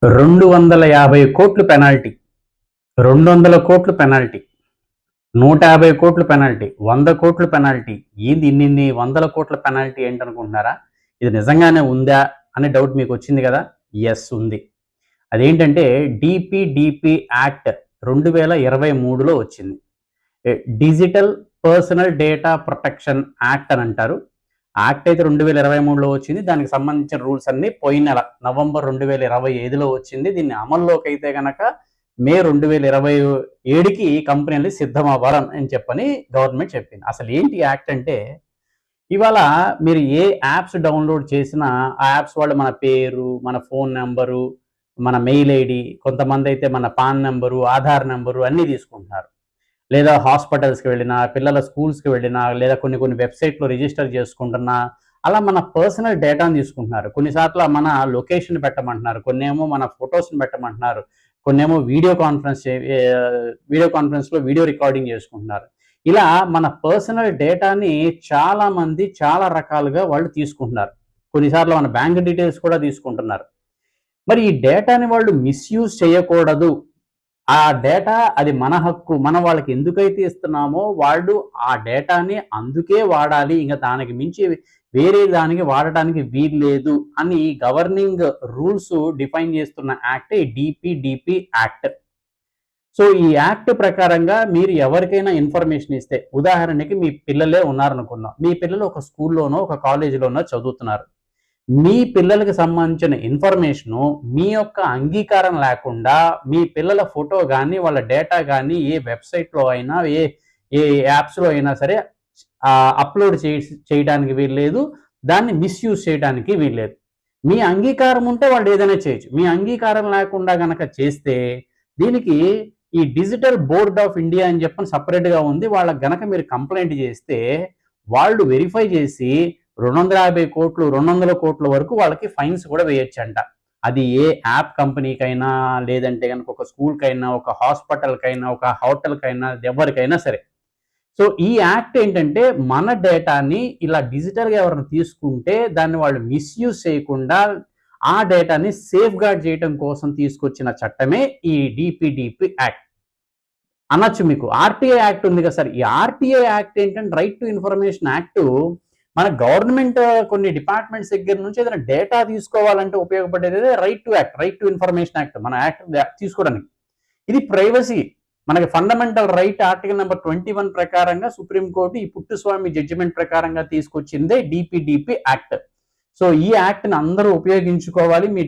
250 కోట్లు పెనాల్టీ, 200 కోట్లు పెనాల్టీ, 150 కోట్లు పెనాల్టీ, 100 కోట్లు పెనాల్టీ. ఏంది ఇన్నిన్ని వందల కోట్ల పెనాల్టీ ఏంటనుకుంటున్నారా? ఇది నిజంగానే ఉందా అనే డౌట్ మీకొచ్చింది కదా! యెస్ ఉంది. అదేంటంటే డీపీడీపీ యాక్ట్ 2023లో వచ్చింది. Digital personal data protection act అని అంటారు. యాక్ట్ అయితే 2023లో వచ్చింది. దానికి సంబంధించిన రూల్స్ అన్నీ పోయిన నెల నవంబర్ 2025లో వచ్చింది. దీన్ని అమల్లోకి అయితే గనక మే 2027కి కంపెనీలు సిద్ధమవ్వాలని చెప్పని గవర్నమెంట్ చెప్పింది. అసలు ఏంటి యాక్ట్ అంటే, ఇవాళ మీరు ఏ యాప్స్ డౌన్లోడ్ చేసినా ఆ యాప్స్ వాళ్ళు మన పేరు, మన ఫోన్ నంబరు, మన మెయిల్ ఐడి, కొంతమంది అయితే మన పాన్ నంబరు, ఆధార్ నంబరు అన్నీ తీసుకుంటున్నారు. లేదా హాస్పిటల్స్‌కి వెళ్ళినా, పిల్లల స్కూల్స్‌కి వెళ్ళినా, లేదా కొన్ని వెబ్‌సైట్‌లో రిజిస్టర్ చేసుకుంటున్నా, అలా మన పర్సనల్ డేటాను తీసుకుంటున్నారు. కొన్నిసార్లు మన లొకేషన్ పెట్టమంటున్నారు. కొన్నేమో మన ఫోటోస్‌ని పెట్టమంటున్నారు. కొన్నేమో వీడియో కాన్ఫరెన్స్‌లో వీడియో రికార్డింగ్ చేసుకుంటున్నారు. ఇలా మన పర్సనల్ డేటాని చాలామంది చాలా రకాలుగా వాళ్ళు తీసుకుంటున్నారు. కొన్నిసార్లు మన బ్యాంక్ డీటెయిల్స్ కూడా తీసుకుంటున్నారు. మరి ఈ డేటాని వాళ్ళు మిస్‌యూజ్ చేయకూడదు. ఆ డేటా అది మన హక్కు. మనం వాళ్ళకి ఎందుకైతే ఇస్తున్నామో వాళ్ళు ఆ డేటాని అందుకే వాడాలి. ఇంక దానికి మించి వేరే దానికి వాడటానికి వీల్లేదు అని గవర్నింగ్ రూల్స్ డిఫైన్ చేస్తున్న యాక్ట్ ఈ డీపీడీపీ యాక్ట్. సో, ఈ యాక్ట్ ప్రకారంగా మీరు ఎవరికైనా ఇన్ఫర్మేషన్ ఇస్తే, ఉదాహరణకి మీ పిల్లలే ఉన్నారనుకుందాం. మీ పిల్లలు ఒక స్కూల్‌లోనో, ఒక కాలేజీలోనో చదువుతున్నారు. మీ పిల్లలకి సంబంధించిన ఇన్ఫర్మేషను మీ యొక్క అంగీకారం లేకుండా మీ పిల్లల ఫోటో గాని, వాళ్ళ డేటా గాని ఏ వెబ్‌సైట్‌లో అయినా, ఏ యాప్స్‌లో అయినా సరే అప్‌లోడ్ చేయడానికి వీల్లేదు. దాన్ని మిస్‌యూజ్ చేయడానికి వీల్లేదు. మీ అంగీకారం ఉంటే వాళ్ళు ఏదైనా చేయొచ్చు. మీ అంగీకారం లేకుండా గనక చేస్తే దీనికి ఈ డిజిటల్ బోర్డ్ ఆఫ్ ఇండియా అని చెప్పని సెపరేట్‌గా ఉంది. వాళ్ళకి గనక మీరు కంప్లెయింట్ చేస్తే వాళ్ళు వెరిఫై చేసి 250 కోట్లు, 200 కోట్ల వరకు వాళ్ళకి ఫైన్స్ కూడా వేయొచ్చంట. అది ఏ యాప్ కంపెనీకైనా, లేదంటే గనుక ఒక స్కూల్‌కైనా, ఒక హాస్పిటల్‌కైనా, ఒక హోటల్‌కైనా, ఎవరికైనా సరే. సో, ఈ యాక్ట్ ఏంటంటే మన డేటాని ఇలా డిజిటల్‌గా ఎవరైనా తీసుకుంటే దాన్ని వాళ్ళు మిస్‌యూజ్ చేయకుండా ఆ డేటాని సేఫ్‌గార్డ్ చేయటం కోసం తీసుకొచ్చిన చట్టమే ఈ డీపీడీపీ యాక్ట్. అనొచ్చు మీకు. ఆర్‌టిఐ యాక్ట్ ఉంది కదా సార్! ఈ ఆర్‌టిఐ యాక్ట్ ఏంటంటే రైట్ టు ఇన్ఫర్మేషన్ యాక్టు మన గవర్నమెంట్ కొన్ని డిపార్ట్మెంట్స్ దగ్గర నుంచి ఏదైనా డేటా తీసుకోవాలంటే ఉపయోగపడేదే రైట్ టు ఇన్ఫర్మేషన్ యాక్ట్. మన యాక్ట్ తీసుకోవడానికి. ఇది ప్రైవసీ. మనకి ఫండమెంటల్ రైట్ ఆర్టికల్ నంబర్ 21 ప్రకారంగా సుప్రీం కోర్ట్ ఈ పుట్టుస్వామి జడ్జిమెంట్ ప్రకారంగా తీసుకొచ్చిందే డీపీడీపీ యాక్ట్. సో, ఈ యాక్ట్‌ని అందరూ ఉపయోగించుకోవాలి. మీ